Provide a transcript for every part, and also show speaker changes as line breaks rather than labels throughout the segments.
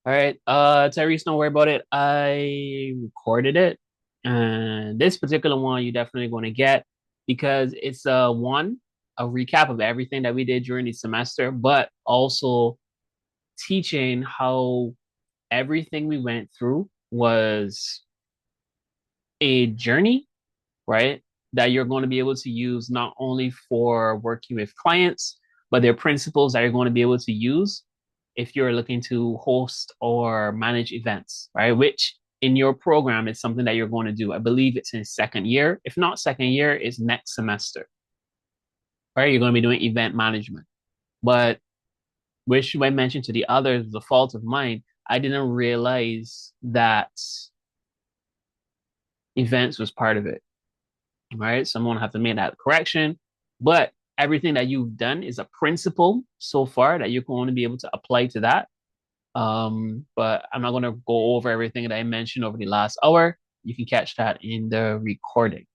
All right. Tyrese, don't worry about it. I recorded it. And this particular one you definitely going to get because it's a recap of everything that we did during the semester, but also teaching how everything we went through was a journey, right? That you're going to be able to use not only for working with clients, but they're principles that you're going to be able to use if you're looking to host or manage events, right? Which in your program is something that you're going to do. I believe it's in second year. If not second year, it's next semester, right? You're going to be doing event management. But which I mentioned to the others, the fault of mine, I didn't realize that events was part of it. Right? Someone have to make that correction. But everything that you've done is a principle so far that you're going to be able to apply to that. But I'm not going to go over everything that I mentioned over the last hour. You can catch that in the recording.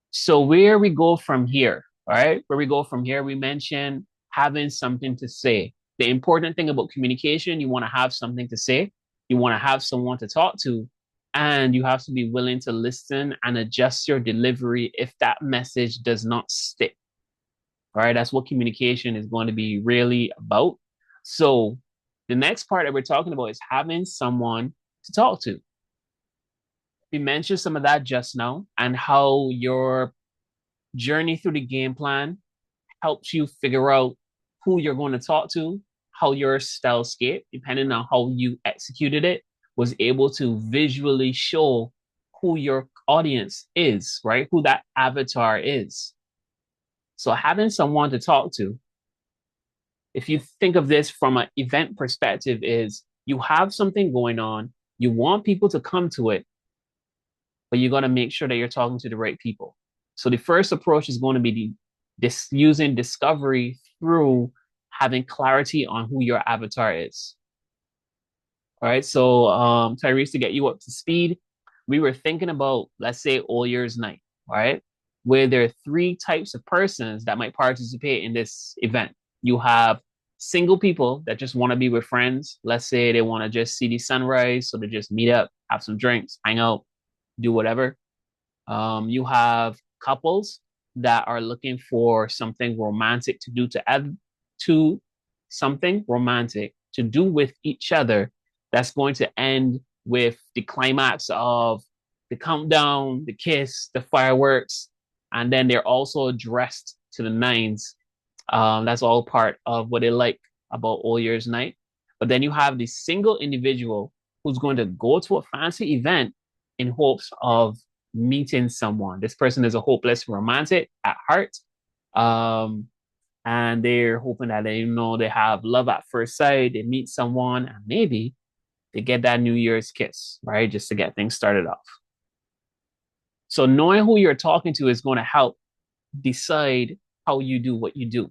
So where we go from here, all right? Where we go from here, we mentioned having something to say. The important thing about communication, you want to have something to say. You want to have someone to talk to, and you have to be willing to listen and adjust your delivery if that message does not stick. All right, that's what communication is going to be really about. So the next part that we're talking about is having someone to talk to. We mentioned some of that just now and how your journey through the game plan helps you figure out who you're going to talk to, how your stylescape, depending on how you executed it, was able to visually show who your audience is, right? Who that avatar is. So having someone to talk to, if you think of this from an event perspective, is you have something going on, you want people to come to it, but you got to make sure that you're talking to the right people. So the first approach is going to be using discovery through having clarity on who your avatar is. All right. So, Tyrese, to get you up to speed, we were thinking about, let's say, All Year's Night, all right, where there are three types of persons that might participate in this event. You have single people that just want to be with friends. Let's say they want to just see the sunrise, so they just meet up, have some drinks, hang out, do whatever. You have couples that are looking for something romantic to do to add to something romantic to do with each other that's going to end with the climax of the countdown, the kiss, the fireworks, and then they're also dressed to the nines. That's all part of what they like about All Year's Night. But then you have the single individual who's going to go to a fancy event in hopes of meeting someone. This person is a hopeless romantic at heart. Um, and they're hoping that they have love at first sight, they meet someone, and maybe they get that New Year's kiss, right? Just to get things started off. So knowing who you're talking to is going to help decide how you do what you do,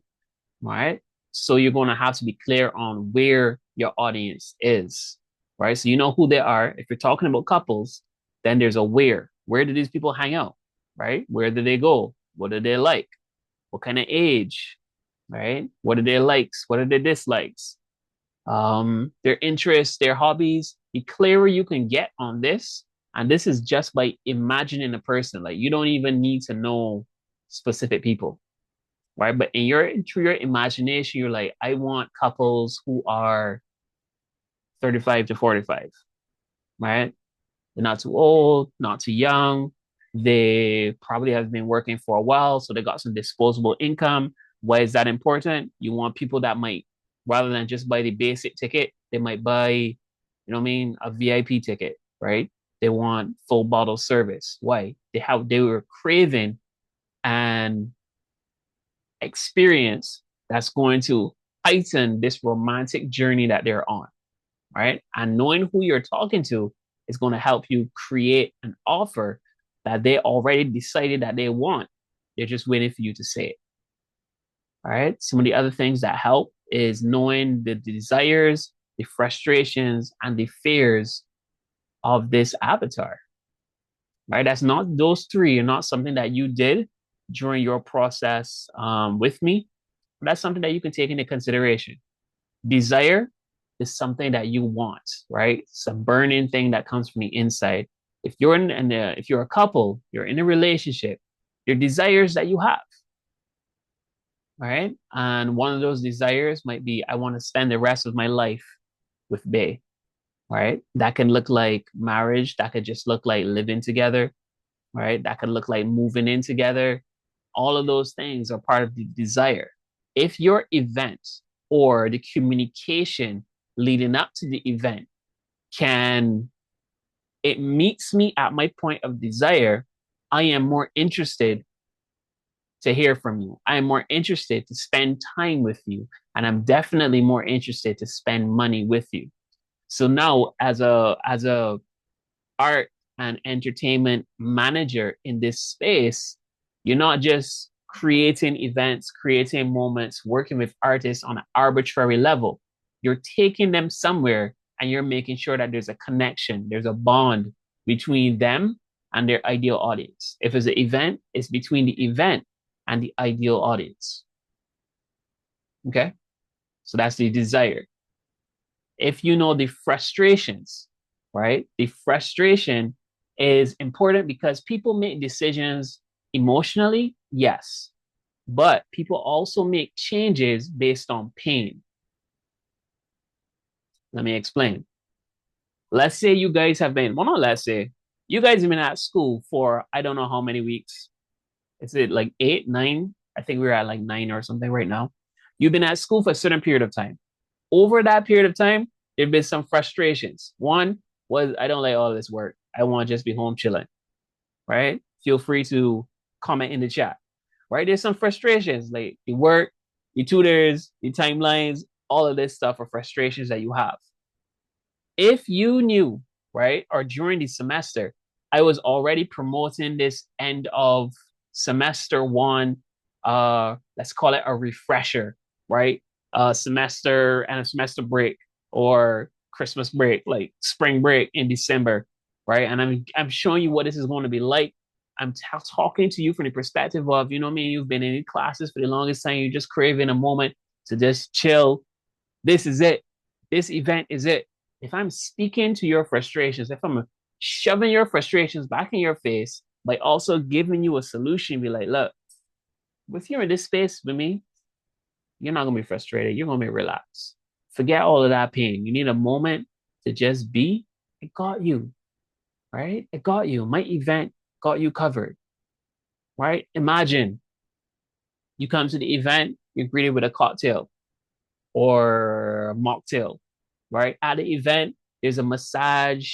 right? So you're going to have to be clear on where your audience is, right? So you know who they are. If you're talking about couples, then there's a where. Where do these people hang out, right? Where do they go? What do they like? What kind of age, right? What are their likes? What are their dislikes? Their interests, their hobbies. The clearer you can get on this, and this is just by imagining a person. Like you don't even need to know specific people, right? But through your imagination, you're like, I want couples who are 35 to 45, right? They're not too old, not too young. They probably have been working for a while, so they got some disposable income. Why is that important? You want people that might, rather than just buy the basic ticket, they might buy, what I mean, a VIP ticket, right? They want full bottle service. Why? They were craving an experience that's going to heighten this romantic journey that they're on, right? And knowing who you're talking to is going to help you create an offer that they already decided that they want. They're just waiting for you to say it. All right. Some of the other things that help is knowing the desires, the frustrations, and the fears of this avatar. Right. That's not those three are not something that you did during your process with me. But that's something that you can take into consideration. Desire, is something that you want, right? It's a burning thing that comes from the inside. If you're if you're a couple, you're in a relationship, your desires that you have, right? And one of those desires might be, I want to spend the rest of my life with Bay, right? That can look like marriage. That could just look like living together, right? That could look like moving in together. All of those things are part of the desire. If your event or the communication leading up to the event can, it meets me at my point of desire, I am more interested to hear from you. I am more interested to spend time with you. And I'm definitely more interested to spend money with you. So now as a art and entertainment manager in this space, you're not just creating events, creating moments, working with artists on an arbitrary level. You're taking them somewhere and you're making sure that there's a connection, there's a bond between them and their ideal audience. If it's an event, it's between the event and the ideal audience. Okay? So that's the desire. If you know the frustrations, right? The frustration is important because people make decisions emotionally, yes, but people also make changes based on pain. Let me explain. Let's say you guys have been, well, not let's say, you guys have been at school for I don't know how many weeks. Is it like 8, 9? I think we're at like 9 or something right now. You've been at school for a certain period of time. Over that period of time, there have been some frustrations. One was, I don't like all this work. I want to just be home chilling, right? Feel free to comment in the chat, right? There's some frustrations, like the work, the tutors, the timelines, all of this stuff are frustrations that you have. If you knew, right, or during the semester, I was already promoting this end of semester one, let's call it a refresher, right? Semester and a semester break or Christmas break, like spring break in December, right? And I'm showing you what this is going to be like. I'm talking to you from the perspective of, you know what I mean? You've been in classes for the longest time. You're just craving a moment to just chill. This is it. This event is it. If I'm speaking to your frustrations, if I'm shoving your frustrations back in your face by also giving you a solution, be like, look, if you're in this space with me, you're not gonna be frustrated. You're gonna be relaxed. Forget all of that pain. You need a moment to just be. It got you, right? It got you. My event got you covered, right? Imagine you come to the event, you're greeted with a cocktail or a mocktail, right? At the event, there's a massage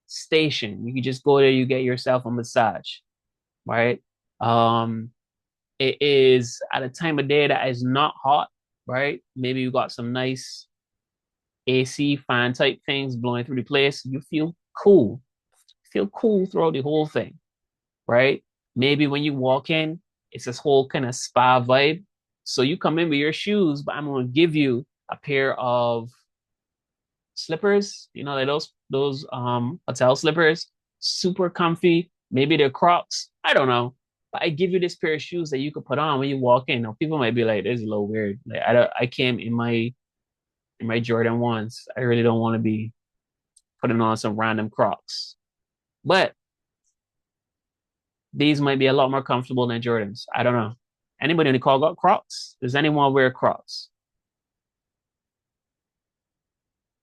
station. You can just go there, you get yourself a massage, right? Um, it is at a time of day that is not hot, right? Maybe you got some nice AC fan type things blowing through the place. You feel cool throughout the whole thing, right? Maybe when you walk in, it's this whole kind of spa vibe. So you come in with your shoes, but I'm gonna give you a pair of slippers, you know, like those hotel slippers, super comfy. Maybe they're Crocs. I don't know. But I give you this pair of shoes that you could put on when you walk in. Now people might be like, "This is a little weird." Like I came in my Jordan ones. I really don't want to be putting on some random Crocs. But these might be a lot more comfortable than Jordans. I don't know. Anybody in the call got Crocs? Does anyone wear Crocs?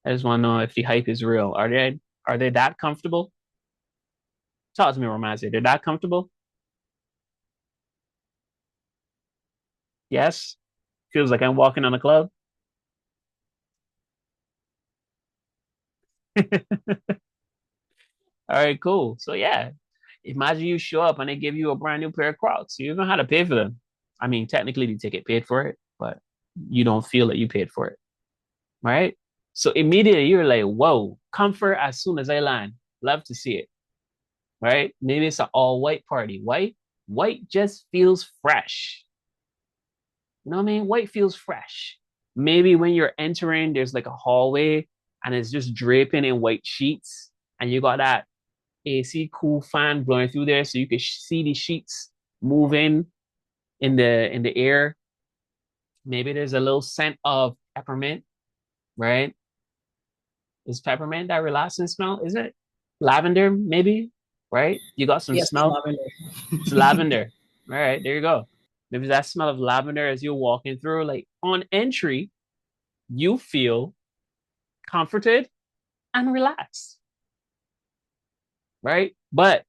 I just want to know if the hype is real. Are they that comfortable? Talk to me, romantic. They're that comfortable? Yes. Feels like I'm walking on a club. All right, cool. So yeah, imagine you show up and they give you a brand new pair of Crocs. You don't know how to pay for them. I mean, technically the ticket paid for it, but you don't feel that you paid for it, right? So immediately you're like, whoa, comfort as soon as I land. Love to see it, right? Maybe it's an all white party. White just feels fresh. You know what I mean? White feels fresh. Maybe when you're entering, there's like a hallway and it's just draping in white sheets, and you got that AC cool fan blowing through there, so you can see the sheets moving in the air. Maybe there's a little scent of peppermint, right? Is peppermint that relaxing smell? Is it lavender? Maybe, right? You got some
Yes,
smell.
lavender.
It's lavender. All right, there you go. Maybe that smell of lavender as you're walking through, like on entry, you feel comforted and relaxed, right? But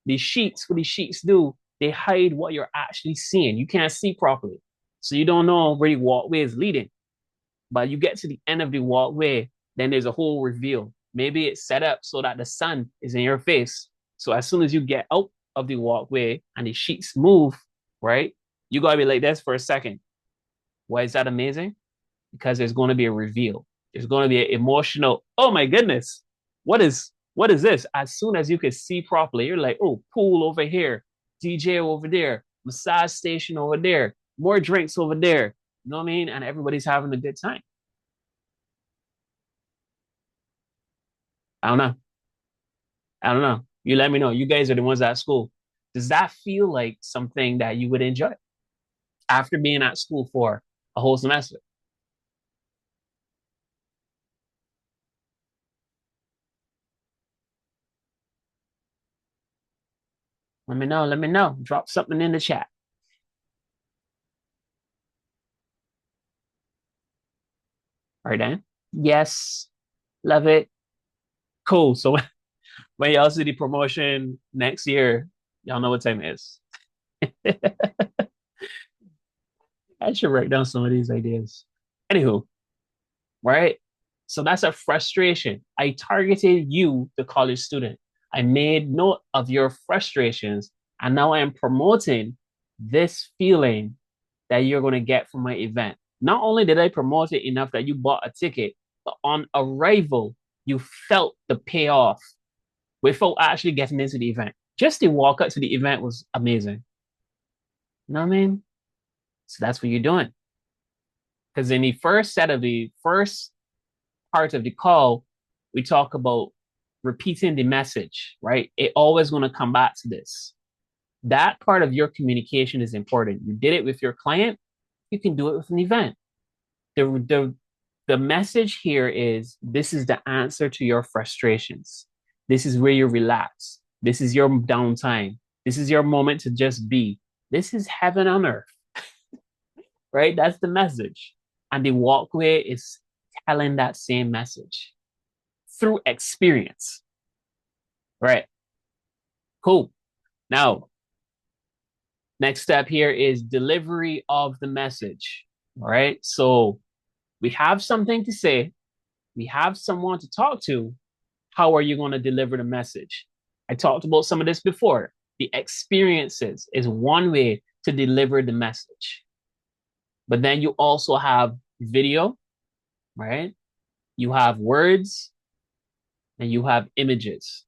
these sheets, what these sheets do, they hide what you're actually seeing. You can't see properly. So you don't know where the walkway is leading. But you get to the end of the walkway, then there's a whole reveal. Maybe it's set up so that the sun is in your face. So as soon as you get out of the walkway and the sheets move, right, you gotta be like this for a second. Why is that amazing? Because there's going to be a reveal. There's going to be an emotional, oh my goodness, what is this? As soon as you can see properly, you're like, oh, pool over here, DJ over there, massage station over there, more drinks over there. You know what I mean? And everybody's having a good time. I don't know. I don't know. You let me know. You guys are the ones at school. Does that feel like something that you would enjoy after being at school for a whole semester? Let me know. Let me know. Drop something in the chat. All right, then. Yes. Love it. Cool. So when y'all see the promotion next year, y'all know what time it is. I should write down some of these ideas. Anywho, right? So that's a frustration. I targeted you, the college student. I made note of your frustrations, and now I am promoting this feeling that you're going to get from my event. Not only did I promote it enough that you bought a ticket, but on arrival, you felt the payoff without actually getting into the event. Just the walk up to the event was amazing. You know what I mean? So that's what you're doing. Because in the first part of the call, we talk about repeating the message, right? It always going to come back to this. That part of your communication is important. You did it with your client, you can do it with an event. The, the, the message here is this is the answer to your frustrations. This is where you relax. This is your downtime. This is your moment to just be. This is heaven on earth, right? That's the message. And the walkway is telling that same message through experience, right? Cool. Now, next step here is delivery of the message, all right? So we have something to say, we have someone to talk to. How are you going to deliver the message? I talked about some of this before. The experiences is one way to deliver the message. But then you also have video, right? You have words and you have images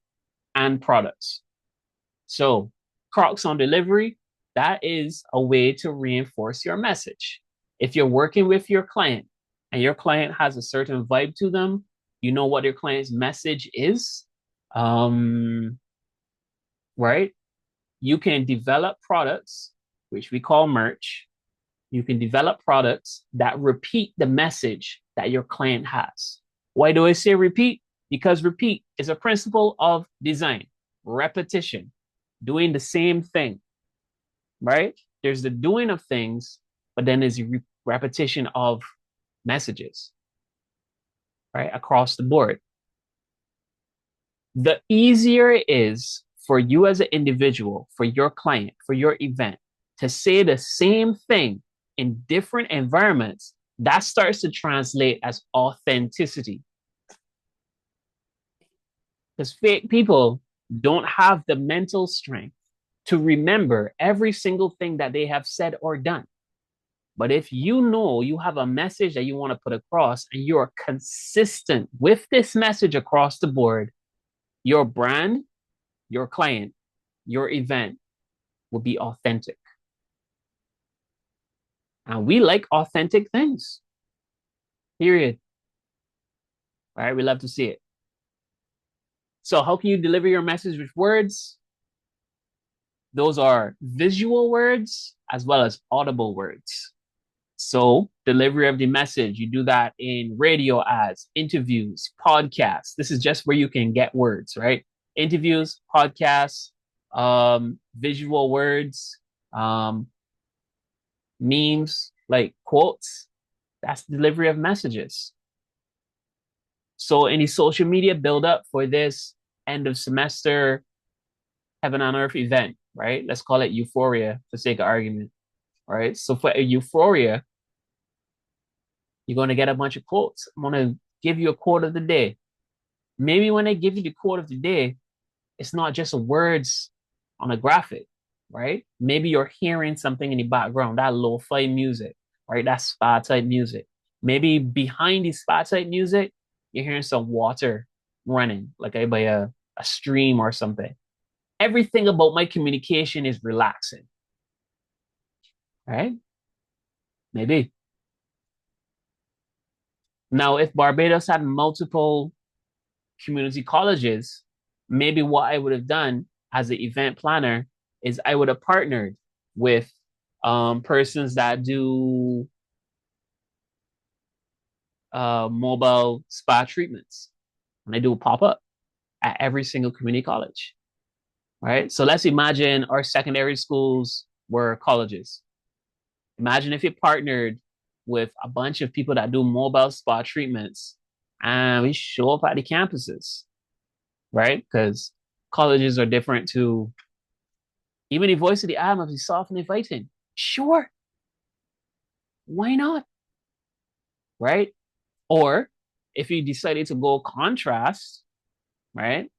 and products. So, Crocs on delivery, that is a way to reinforce your message. If you're working with your client and your client has a certain vibe to them, you know what your client's message is, um, right? You can develop products, which we call merch. You can develop products that repeat the message that your client has. Why do I say repeat? Because repeat is a principle of design, repetition, doing the same thing, right? There's the doing of things, but then there's the repetition of messages, right? Across the board. The easier it is for you as an individual, for your client, for your event to say the same thing in different environments, that starts to translate as authenticity. Because fake people don't have the mental strength to remember every single thing that they have said or done. But if you know you have a message that you want to put across and you're consistent with this message across the board, your brand, your client, your event will be authentic. And we like authentic things, period. All right, we love to see it. So, how can you deliver your message with words? Those are visual words as well as audible words. So delivery of the message, you do that in radio ads, interviews, podcasts. This is just where you can get words, right? Interviews, podcasts, visual words, um, memes, like quotes. That's delivery of messages. So any social media build up for this end of semester heaven on earth event, right? Let's call it euphoria for sake of argument, right? So for a euphoria, you're going to get a bunch of quotes. I'm going to give you a quote of the day. Maybe when I give you the quote of the day, it's not just words on a graphic, right? Maybe you're hearing something in the background, that lo-fi music, right? That spa type music. Maybe behind the spa type music, you're hearing some water running, like by a stream or something. Everything about my communication is relaxing, right? Maybe. Now, if Barbados had multiple community colleges, maybe what I would have done as an event planner is I would have partnered with persons that do mobile spa treatments. And I do a pop-up at every single community college, right? So let's imagine our secondary schools were colleges. Imagine if you partnered with a bunch of people that do mobile spa treatments and we show up at the campuses, right? Because colleges are different to even the voice of the ad must be soft and inviting. Sure. Why not? Right? Or if you decided to go contrast, right?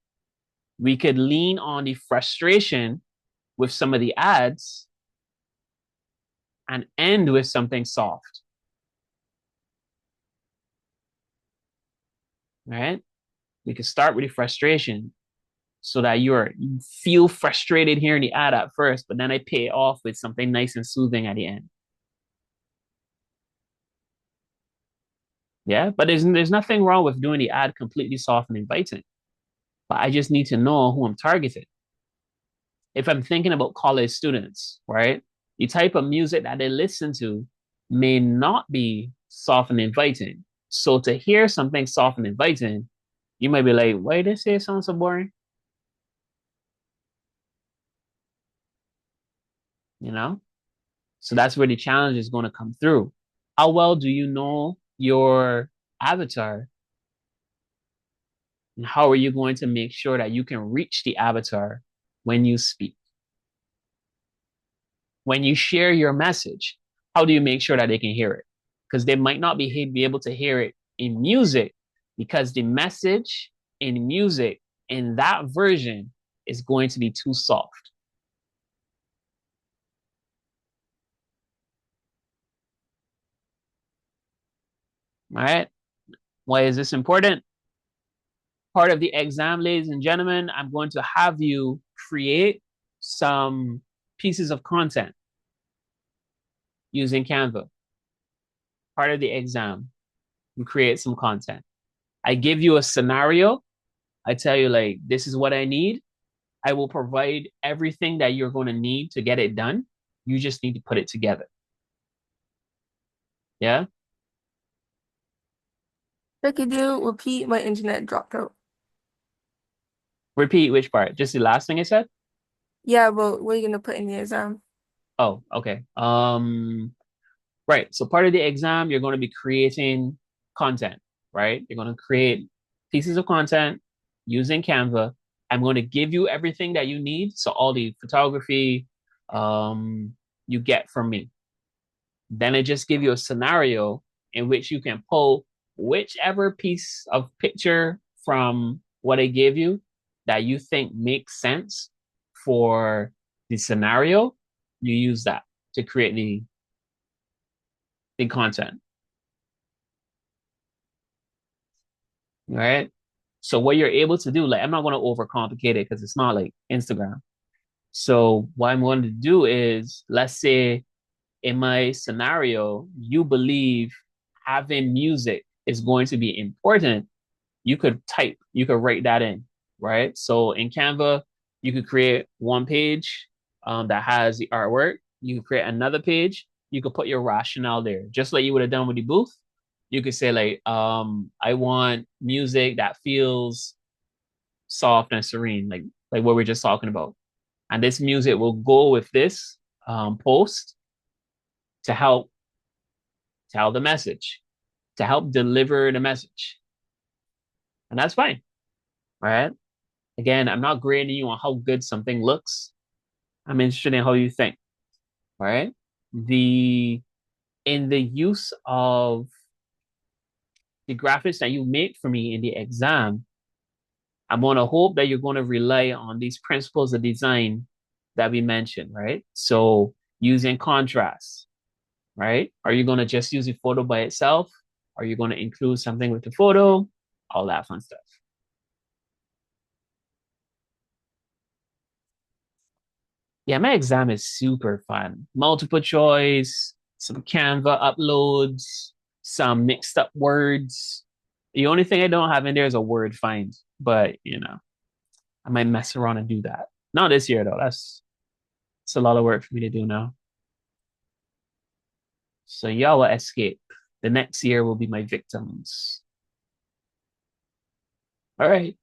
We could lean on the frustration with some of the ads and end with something soft. Right? We could start with the frustration so that you feel frustrated hearing the ad at first, but then I pay it off with something nice and soothing at the end. Yeah, but there's nothing wrong with doing the ad completely soft and inviting. But I just need to know who I'm targeting. If I'm thinking about college students, right? The type of music that they listen to may not be soft and inviting. So to hear something soft and inviting, you might be like, why did they say it sounds so boring? You know? So that's where the challenge is going to come through. How well do you know your avatar? And how are you going to make sure that you can reach the avatar when you speak? When you share your message, how do you make sure that they can hear it? Because they might not be able to hear it in music because the message in music in that version is going to be too soft. All right. Why is this important? Part of the exam, ladies and gentlemen, I'm going to have you create some pieces of content using Canva. Part of the exam, you create some content. I give you a scenario. I tell you, like, this is what I need. I will provide everything that you're going to need to get it done. You just need to put it together. Yeah.
I could do repeat, my internet dropped out.
Repeat which part? Just the last thing I said?
Yeah, but what are you gonna put in the exam?
Oh, okay. Right. So part of the exam, you're going to be creating content, right? You're going to create pieces of content using Canva. I'm going to give you everything that you need. So all the photography, you get from me. Then I just give you a scenario in which you can pull whichever piece of picture from what I gave you that you think makes sense for the scenario. You use that to create the content. Right? So what you're able to do, like I'm not going to overcomplicate it because it's not like Instagram. So what I'm going to do is, let's say in my scenario, you believe having music is going to be important. You could write that in, right? So in Canva, you could create one page that has the artwork. You could create another page you could put your rationale there, just like you would have done with the booth. You could say like, I want music that feels soft and serene, like what we're just talking about. And this music will go with this post to help tell the message, to help deliver the message. And that's fine, right? Again, I'm not grading you on how good something looks. I'm interested in how you think, right? The in the use of the graphics that you make for me in the exam, I'm going to hope that you're going to rely on these principles of design that we mentioned, right? So using contrast, right? Are you going to just use the photo by itself? Are you going to include something with the photo? All that fun stuff. Yeah, my exam is super fun. Multiple choice, some Canva uploads, some mixed up words. The only thing I don't have in there is a word find, but I might mess around and do that. Not this year though. It's a lot of work for me to do now. So y'all will escape. The next year will be my victims. All right.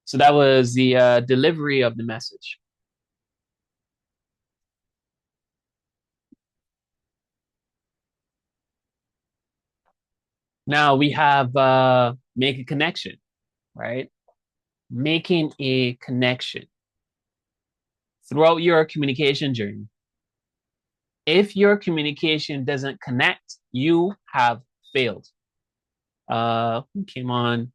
So that was the delivery of the message. Now we have make a connection, right? Making a connection throughout your communication journey. If your communication doesn't connect, you have failed. Who came on?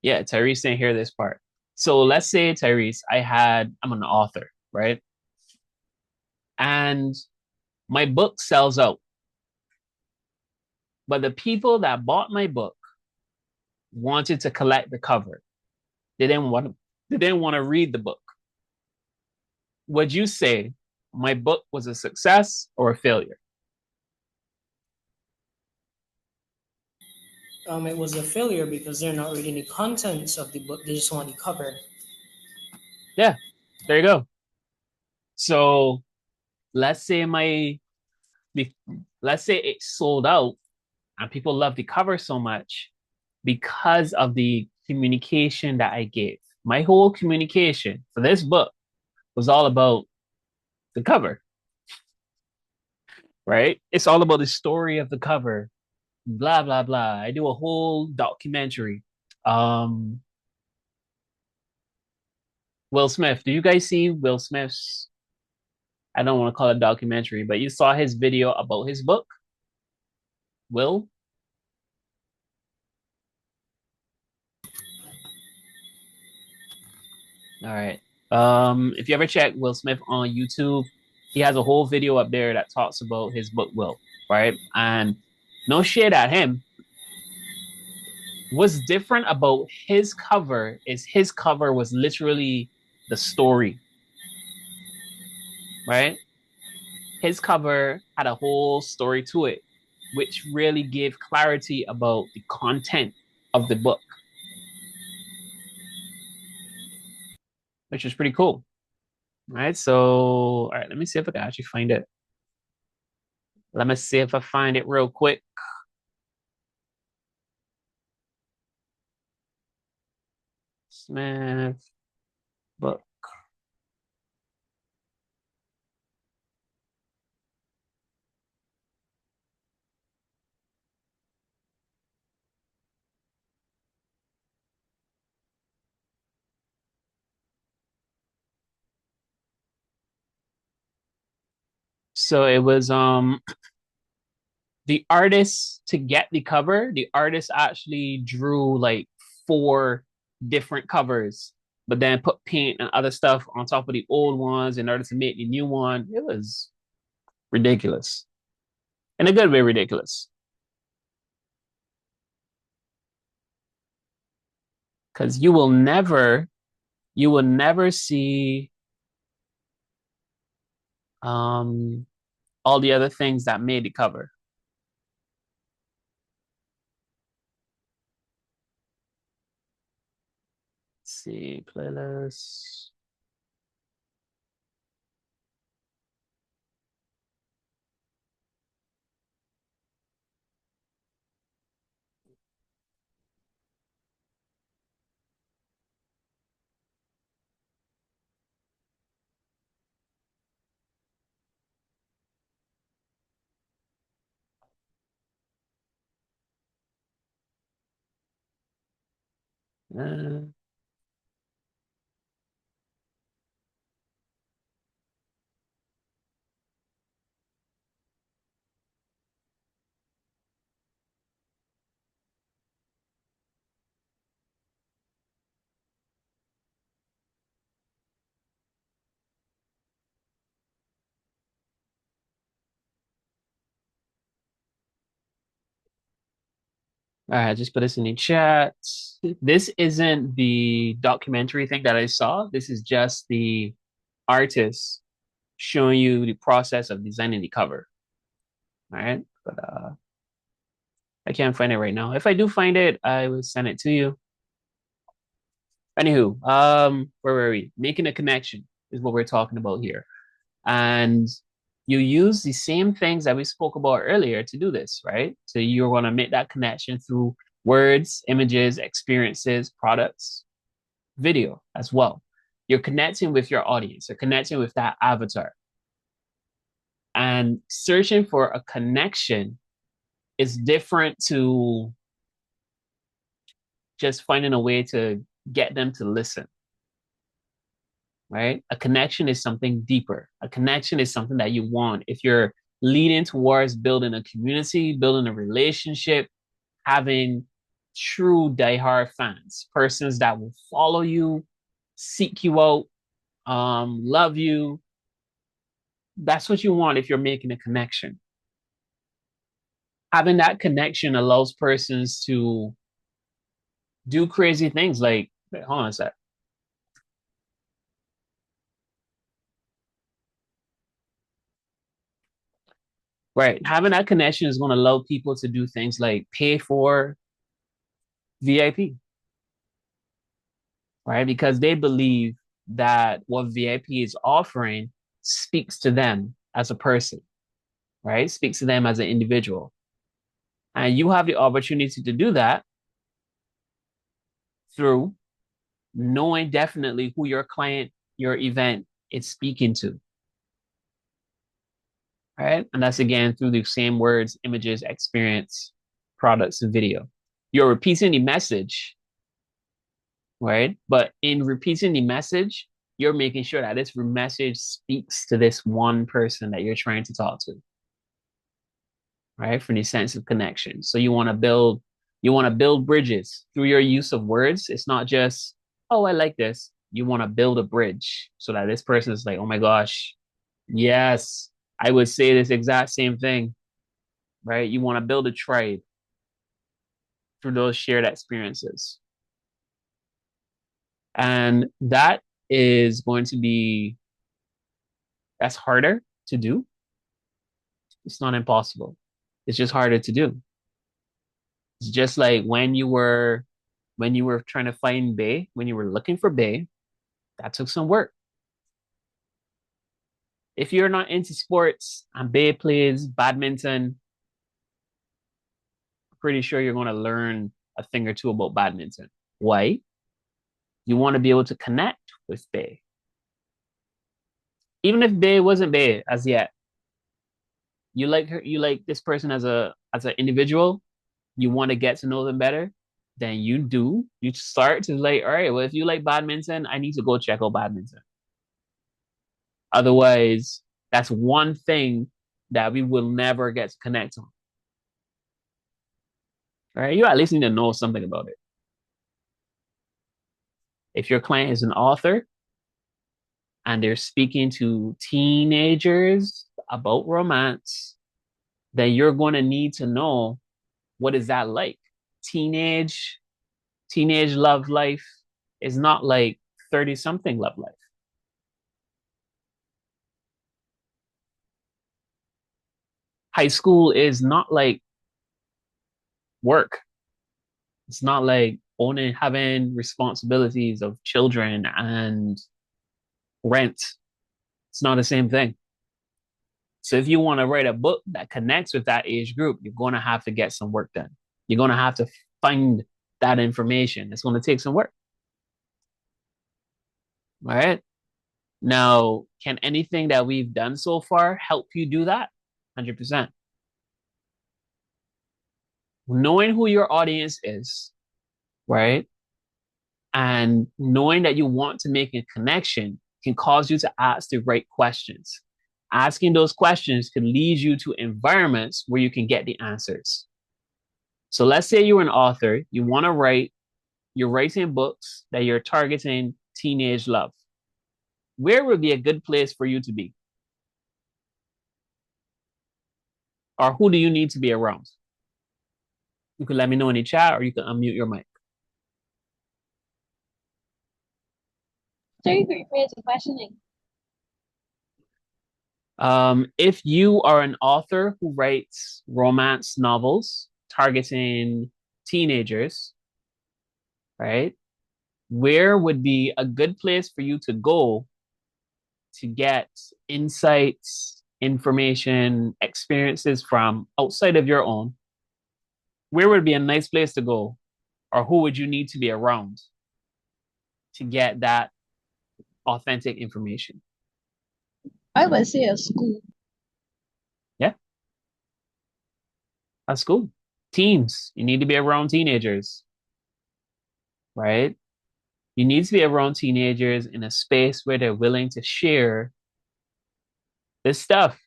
Yeah, Tyrese didn't hear this part. So let's say, Tyrese, I'm an author, right? And my book sells out. But the people that bought my book wanted to collect the cover. They didn't want to read the book. Would you say my book was a success or a failure?
It was a failure because they're not reading the contents of the book. They just want the cover.
Yeah, there you go. So let's say my let's say it sold out and people love the cover so much because of the communication that I gave. My whole communication for this book was all about the cover, right? It's all about the story of the cover, blah blah blah. I do a whole documentary. Um, Will Smith. Do you guys see Will Smith's? I don't want to call it documentary, but you saw his video about his book, Will. All right. If you ever check Will Smith on YouTube, he has a whole video up there that talks about his book Will, right? And no shit at him. What's different about his cover is his cover was literally the story, right? His cover had a whole story to it, which really gave clarity about the content of the book, which is pretty cool. Right. So, all right, let me see if I can actually find it. Let me see if I find it real quick. Smith book. So it was the artist to get the cover, the artist actually drew like four different covers, but then put paint and other stuff on top of the old ones in order to make the new one. It was ridiculous. In a good way, ridiculous. Because you will never see um all the other things that made the cover. Let's see, playlist. Uh, all right, just put this in the chat. This isn't the documentary thing that I saw. This is just the artist showing you the process of designing the cover. All right, but I can't find it right now. If I do find it, I will send it to you. Anywho, where were we? Making a connection is what we're talking about here. And you use the same things that we spoke about earlier to do this, right? So you're going to make that connection through words, images, experiences, products, video as well. You're connecting with your audience, you're connecting with that avatar. And searching for a connection is different to just finding a way to get them to listen, right? A connection is something deeper. A connection is something that you want. If you're leading towards building a community, building a relationship, having true diehard fans, persons that will follow you, seek you out, love you. That's what you want if you're making a connection. Having that connection allows persons to do crazy things like, wait, hold on a sec. Right. Having that connection is going to allow people to do things like pay for VIP, right? Because they believe that what VIP is offering speaks to them as a person, right? Speaks to them as an individual. And you have the opportunity to do that through knowing definitely who your client, your event is speaking to, right? And that's again through the same words, images, experience, products, and video. You're repeating the message, right? But in repeating the message, you're making sure that this message speaks to this one person that you're trying to talk to, right? From the sense of connection. So you want to build bridges through your use of words. It's not just, oh, I like this. You want to build a bridge so that this person is like, oh my gosh, yes, I would say this exact same thing, right? You want to build a tribe through those shared experiences. And that is going to be, that's harder to do. It's not impossible. It's just harder to do. It's just like when you were trying to find Bay, when you were looking for Bay, that took some work. If you're not into sports and Bay plays badminton, I'm pretty sure you're going to learn a thing or two about badminton. Why? You want to be able to connect with Bay. Even if Bay wasn't Bay as yet, you like her, you like this person as an individual, you want to get to know them better, then you start to like, all right, well, if you like badminton, I need to go check out badminton. Otherwise, that's one thing that we will never get to connect on. All right, you at least need to know something about it. If your client is an author and they're speaking to teenagers about romance, then you're going to need to know, what is that like? Teenage love life is not like 30 something love life. High school is not like work. It's not like owning, having responsibilities of children and rent. It's not the same thing. So if you want to write a book that connects with that age group, you're going to have to get some work done. You're going to have to find that information. It's going to take some work. All right. Now, can anything that we've done so far help you do that? 100%. Knowing who your audience is, right? And knowing that you want to make a connection can cause you to ask the right questions. Asking those questions can lead you to environments where you can get the answers. So let's say you're an author, you want to write, you're writing books that you're targeting teenage love. Where would be a good place for you to be? Or who do you need to be around? You can let me know in the chat or you can unmute your mic.
Sorry for rephrasing questioning.
If you are an author who writes romance novels targeting teenagers, right? Where would be a good place for you to go to get insights, information, experiences from outside of your own? Where would be a nice place to go? Or who would you need to be around to get that authentic information?
I would say a school.
Yeah, that's cool. Teens, you need to be around teenagers, right? You need to be around teenagers in a space where they're willing to share this stuff,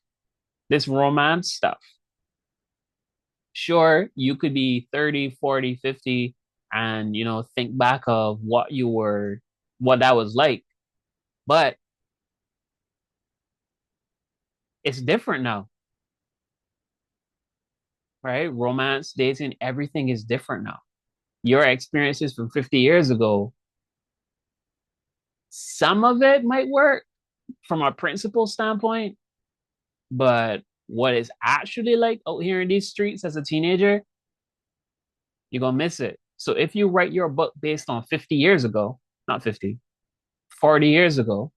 this romance stuff. Sure, you could be 30, 40, 50 and, think back of what that was like. But it's different now, right? Romance, dating, everything is different now. Your experiences from 50 years ago, some of it might work from a principle standpoint, but what it's actually like out here in these streets as a teenager, you're going to miss it. So if you write your book based on 50 years ago, not 50, 40 years ago,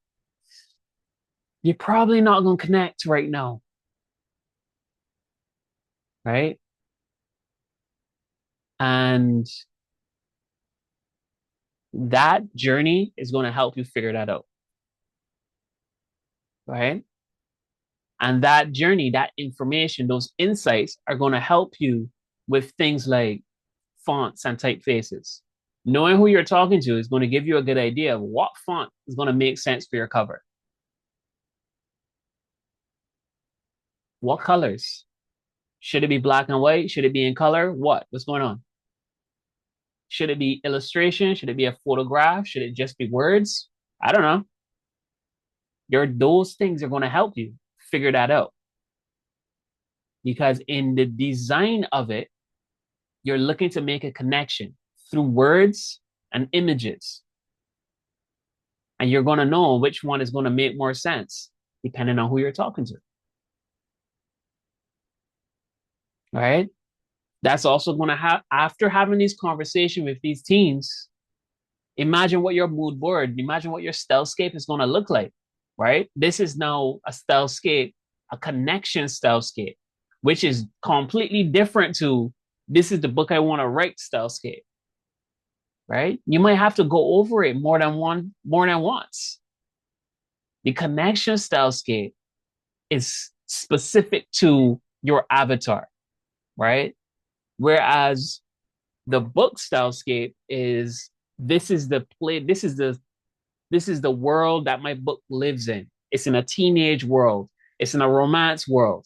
you're probably not going to connect right now. Right? And that journey is going to help you figure that out. Right? And that journey, that information, those insights are going to help you with things like fonts and typefaces. Knowing who you're talking to is going to give you a good idea of what font is going to make sense for your cover. What colors? Should it be black and white? Should it be in color? What's going on? Should it be illustration? Should it be a photograph? Should it just be words? I don't know. Those things are going to help you figure that out. Because in the design of it, you're looking to make a connection through words and images. And you're going to know which one is going to make more sense depending on who you're talking to. Right? That's also going to have, after having these conversations with these teens, imagine what your mood board, imagine what your stylescape is going to look like, right? This is now a stylescape, a connection stylescape, which is completely different to this is the book I want to write stylescape, right? You might have to go over it more than once. The connection stylescape is specific to your avatar, right? Whereas the book stylescape is this is the world that my book lives in. It's in a teenage world. It's in a romance world.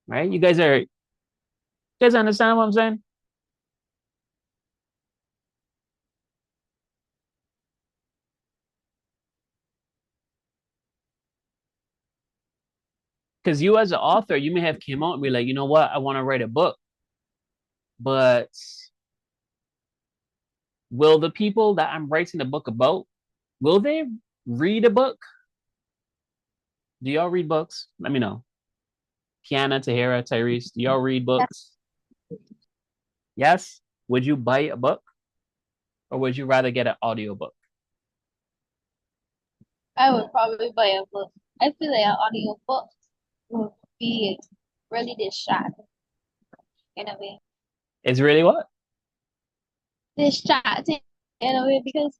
Right? You guys understand what I'm saying? Because you as an author, you may have came out and be like, you know what, I want to write a book. But will the people that I'm writing the book about, will they read a book? Do y'all read books? Let me know. Kiana, Tahira, Tyrese, do y'all read books? Yes? Would you buy a book? Or would you rather get an audiobook?
I would probably buy a book. I feel like an audio book would be really distracting in a way.
It's really what?
Distracting in a way because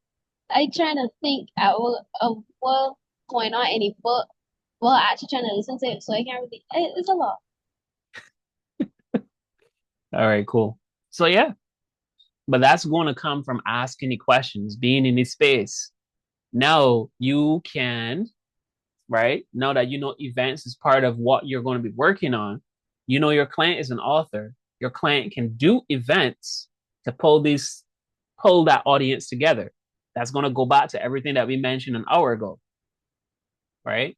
I trying to think of what's going on in a book while actually trying to listen to it, so I can't really. It's a lot.
All right, cool. So yeah, But that's going to come from asking the questions, being in this space. Now you can, right? Now that you know events is part of what you're going to be working on, you know your client is an author. Your client can do events to pull that audience together. That's going to go back to everything that we mentioned an hour ago, right?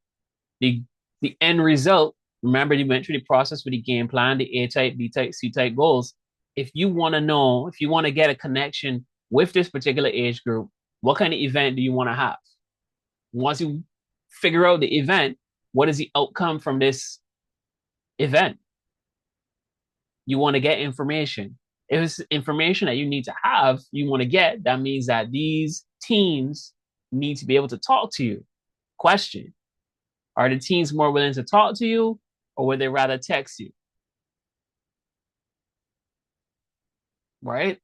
The the end result, remember you went through the process with the game plan, the A type, B type, C type goals. If you want to know, if you want to get a connection with this particular age group, what kind of event do you want to have? Once you figure out the event, what is the outcome from this event? You want to get information. If it's information that you need to have, you want to get, that means that these teams need to be able to talk to you. Question: are the teens more willing to talk to you, or would they rather text you? Right?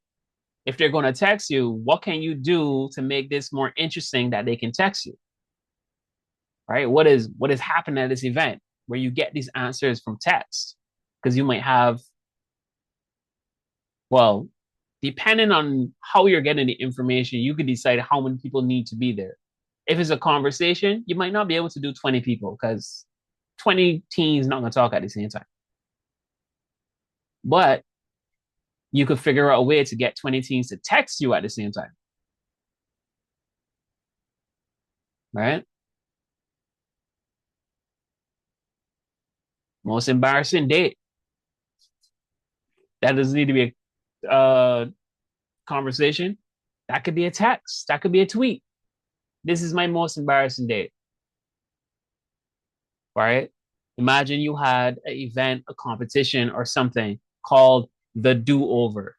If they're going to text you, what can you do to make this more interesting that they can text you? Right? What is happening at this event where you get these answers from text? Because you might have, well, depending on how you're getting the information, you can decide how many people need to be there. If it's a conversation, you might not be able to do 20 people because 20 teens not going to talk at the same time. But you could figure out a way to get 20 teens to text you at the same time. Right? Most embarrassing date. That doesn't need to be a conversation. That could be a text. That could be a tweet. This is my most embarrassing date. Right? Imagine you had an event, a competition, or something called the do-over.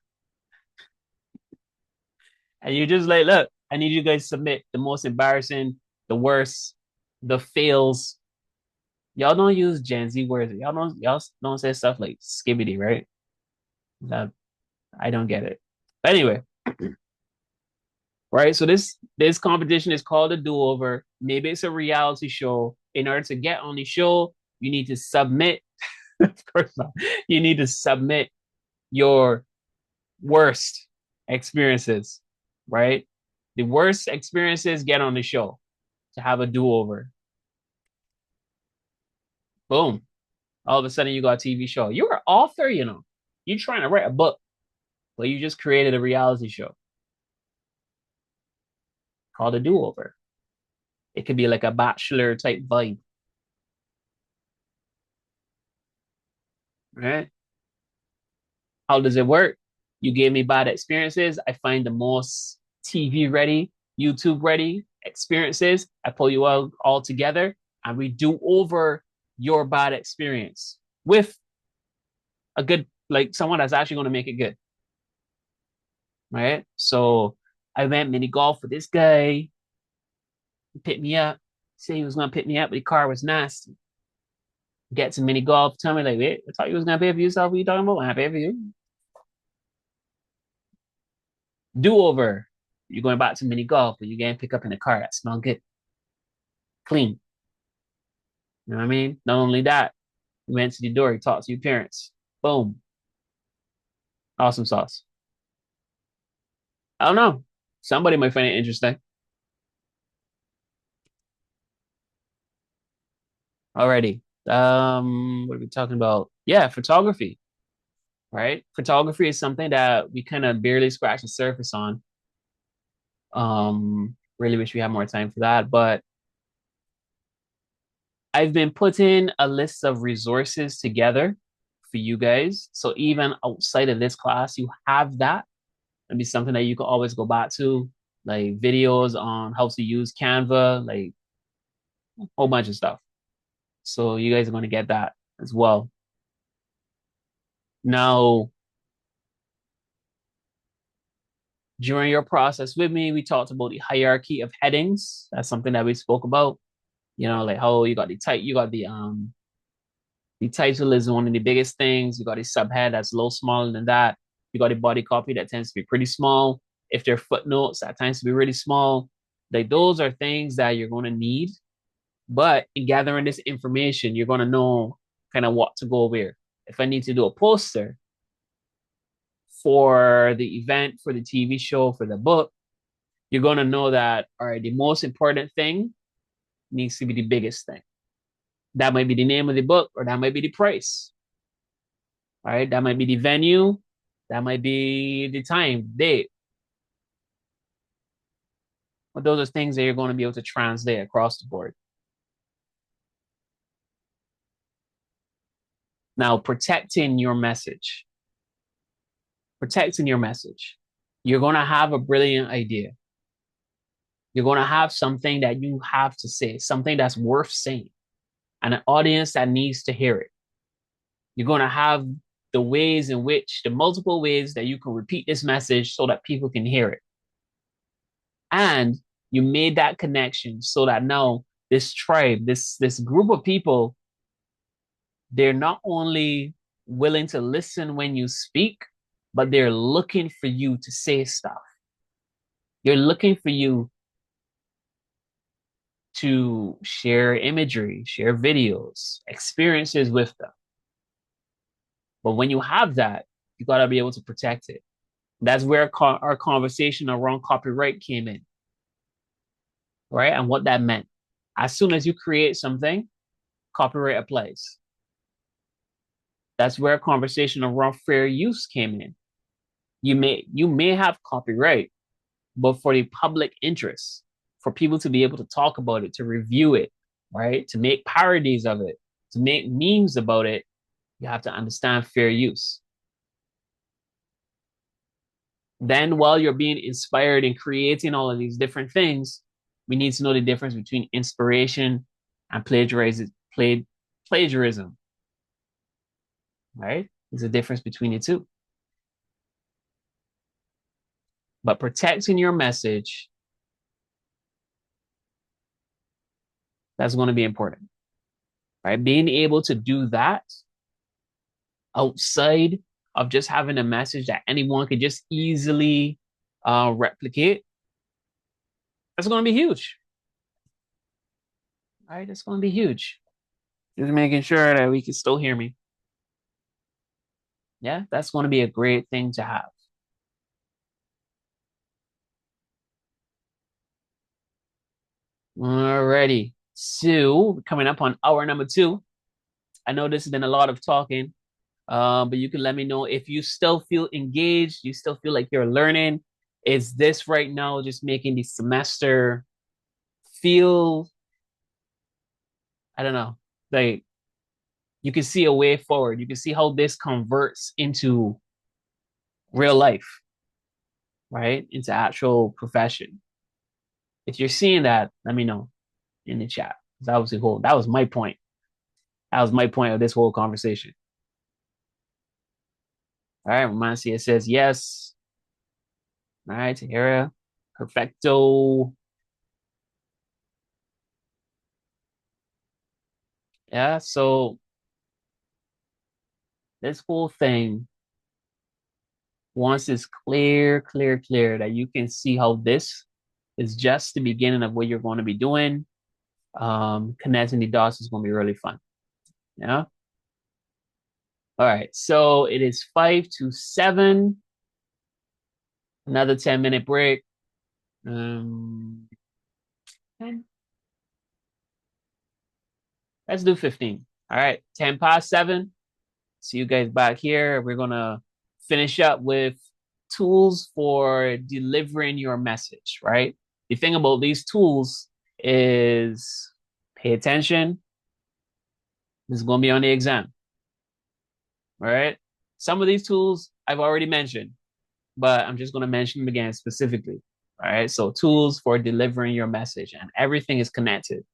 And you just like, look, I need you guys to submit the most embarrassing, the worst, the fails. Y'all don't use Gen Z words. Y'all don't say stuff like skibbity, right? That I don't get it. But anyway, right? So this competition is called a do-over. Maybe it's a reality show. In order to get on the show, you need to submit. Of course not. You need to submit your worst experiences, right? The worst experiences get on the show to have a do-over. Boom. All of a sudden you got a TV show. You're an author, you know. You're trying to write a book, but you just created a reality show called a do-over. It could be like a bachelor type vibe. Right? How does it work? You gave me bad experiences. I find the most TV ready, YouTube ready experiences. I pull you all together and we do over your bad experience with a good, like someone that's actually going to make it good. Right? So I went mini golf with this guy. He picked me up. Said he was going to pick me up, but the car was nasty. Get to mini golf. Tell me, like, wait, I thought you was going to pay for yourself. What are you talking about? I pay for you. Do over. You're going back to mini golf, but you're getting picked up in a car that smells good, clean. You know what I mean? Not only that, you went to the door, you talked to your parents. Boom. Awesome sauce. I don't know. Somebody might find it interesting. Alrighty. What are we talking about? Yeah, photography. Right? Photography is something that we kind of barely scratch the surface on. Really wish we had more time for that, but I've been putting a list of resources together for you guys. So even outside of this class, you have that. It'd be something that you can always go back to, like videos on how to use Canva, like a whole bunch of stuff. So you guys are going to get that as well. Now, during your process with me, we talked about the hierarchy of headings. That's something that we spoke about. You know, like how you got the title is one of the biggest things. You got a subhead that's a little smaller than that. You got a body copy that tends to be pretty small. If they're footnotes, that tends to be really small. Like those are things that you're going to need. But in gathering this information, you're going to know kind of what to go where. If I need to do a poster, for the event, for the TV show, for the book, you're going to know that, all right, the most important thing needs to be the biggest thing. That might be the name of the book, or that might be the price. All right, that might be the venue, that might be the time, date. But those are things that you're going to be able to translate across the board. Now, protecting your message. Protecting your message. You're going to have a brilliant idea. You're going to have something that you have to say, something that's worth saying, and an audience that needs to hear it. You're going to have the ways in which, the multiple ways that you can repeat this message so that people can hear it. And you made that connection so that now this tribe, this group of people, they're not only willing to listen when you speak, but they're looking for you to say stuff. They're looking for you to share imagery, share videos, experiences with them. But when you have that, you got to be able to protect it. That's where our conversation around copyright came in, right? And what that meant. As soon as you create something, copyright applies. That's where a conversation around fair use came in. You may have copyright, but for the public interest, for people to be able to talk about it, to review it, right? To make parodies of it, to make memes about it, you have to understand fair use. Then while you're being inspired and creating all of these different things, we need to know the difference between inspiration and plagiarism, right? There's a difference between the two. But protecting your message, that's going to be important, right? Being able to do that outside of just having a message that anyone could just easily replicate, that's going to be huge. All right, that's going to be huge. Just making sure that we can still hear me. Yeah, that's going to be a great thing to have. Alrighty, so coming up on hour number 2. I know this has been a lot of talking, but you can let me know if you still feel engaged, you still feel like you're learning. Is this right now just making the semester feel, I don't know, like you can see a way forward. You can see how this converts into real life, right? Into actual profession. If you're seeing that, let me know in the chat. That was my point. That was my point of this whole conversation. All right, Romancia, it says yes. All right, Tahira, perfecto. Yeah, so this whole thing, once it's clear that you can see how this is just the beginning of what you're going to be doing, connecting the dots is going to be really fun. Yeah. All right, so it is 5 to 7. Another 10-minute break. 10. Let's do 15. All right, 10 past 7. See you guys back here. We're going to finish up with tools for delivering your message, right? The thing about these tools is pay attention. This is going to be on the exam, all right? Some of these tools I've already mentioned, but I'm just going to mention them again specifically, all right? So tools for delivering your message, and everything is connected.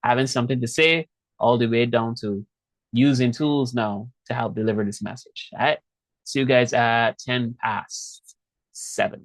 Having something to say all the way down to using tools now to help deliver this message, all right? See you guys at 10 past 7.